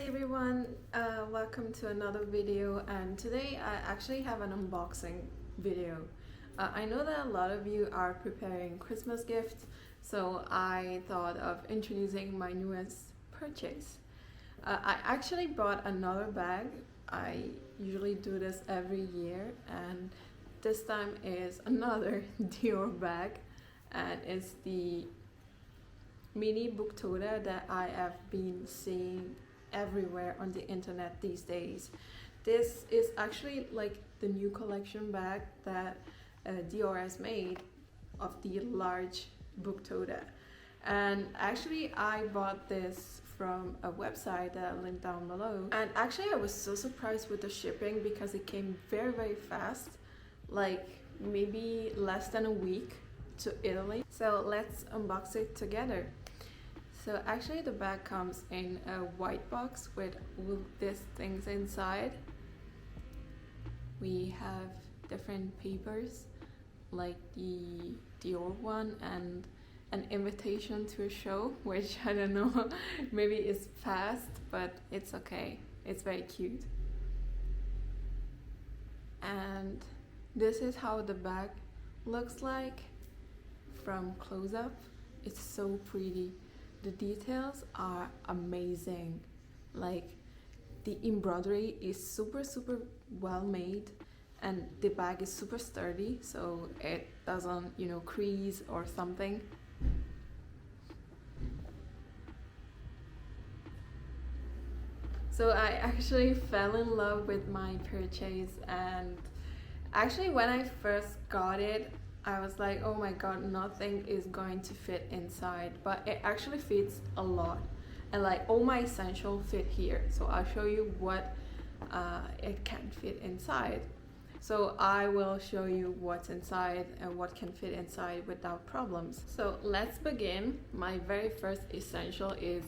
everyone, welcome to another video, and today I actually have an unboxing video. I know that a lot of you are preparing Christmas gifts, so I thought of introducing my newest purchase. I actually bought another bag. I usually do this every year, and this time is another Dior bag, and it's the mini book tote that I have been seeing everywhere on the internet these days. This is actually like the new collection bag that Dior has made of the large book tote, and actually I bought this from a website that I'll link down below. And actually I was so surprised with the shipping because it came very fast, like maybe less than a week to Italy. So let's unbox it together. So actually the bag comes in a white box with all these things inside. We have different papers like the Dior one and an invitation to a show, which I don't know, maybe it's fast, but it's okay. It's very cute. And this is how the bag looks like from close up. It's so pretty. The details are amazing. Like the embroidery is super well made, and the bag is super sturdy, so it doesn't, crease or something. So I actually fell in love with my purchase, and actually when I first got it I was like, oh my god, nothing is going to fit inside, but it actually fits a lot, and like all my essentials fit here. So I'll show you what it can fit inside. So I will show you what's inside and what can fit inside without problems. So let's begin. My very first essential is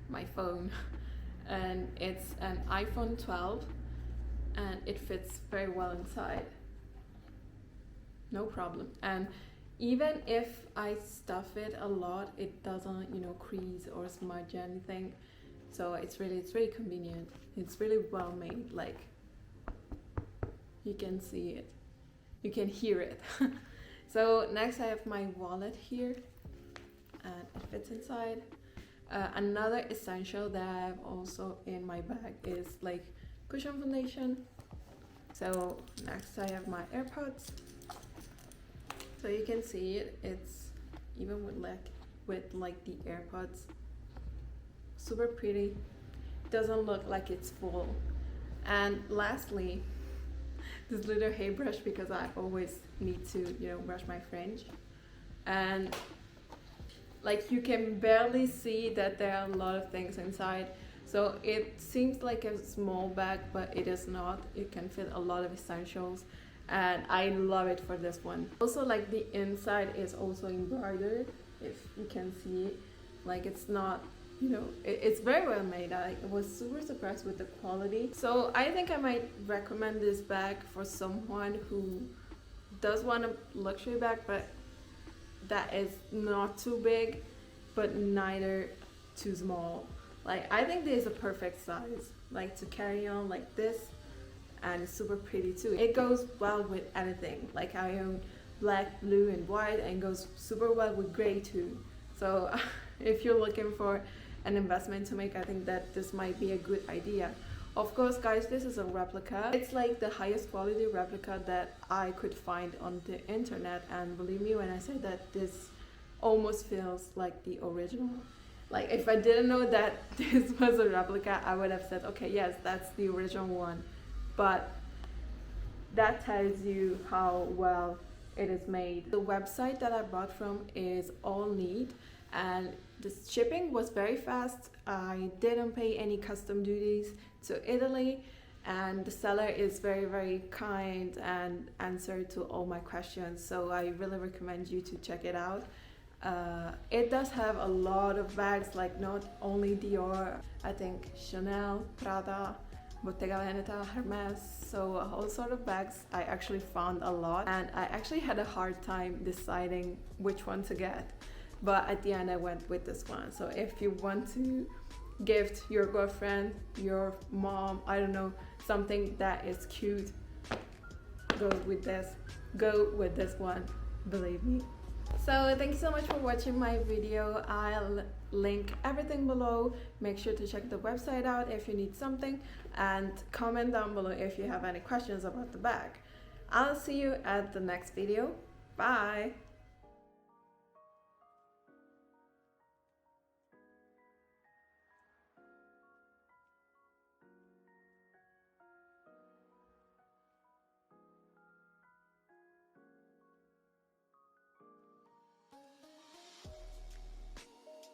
my phone and it's an iPhone 12 and it fits very well inside. No problem. And even if I stuff it a lot, it doesn't, crease or smudge anything. So it's really convenient. It's really well made. Like you can see it, you can hear it. So next I have my wallet here, and it fits inside. Another essential that I have also in my bag is like cushion foundation. So next I have my AirPods. So you can see it, it's even with the AirPods, super pretty, doesn't look like it's full. And lastly, this little hairbrush, because I always need to brush my fringe, and like you can barely see that there are a lot of things inside. So it seems like a small bag, but it is not. It can fit a lot of essentials, and I love it for this one. Also, like the inside is also embroidered, if you can see it. Like it's not, it's very well made. I was super surprised with the quality. So I think I might recommend this bag for someone who does want a luxury bag, but that is not too big, but neither too small. Like I think this is a perfect size, like to carry on like this. And it's super pretty too. It goes well with anything. Like I own black, blue and white, and goes super well with gray too. So if you're looking for an investment to make, I think that this might be a good idea. Of course guys, this is a replica. It's like the highest quality replica that I could find on the internet, and believe me when I say that this almost feels like the original. Like if I didn't know that this was a replica, I would have said, okay, yes, that's the original one. But that tells you how well it is made. The website that I bought from is all neat, and the shipping was very fast. I didn't pay any custom duties to Italy, and the seller is very kind and answered to all my questions. So I really recommend you to check it out. It does have a lot of bags, like not only Dior, I think Chanel, Prada, Bottega Veneta, Hermes, so all sort of bags I actually found a lot, and I actually had a hard time deciding which one to get, but at the end I went with this one. So if you want to gift your girlfriend, your mom, I don't know, something that is cute, go with this one, believe me. So thank you so much for watching my video. I'll link everything below. Make sure to check the website out if you need something, and comment down below if you have any questions about the bag. I'll see you at the next video. Bye.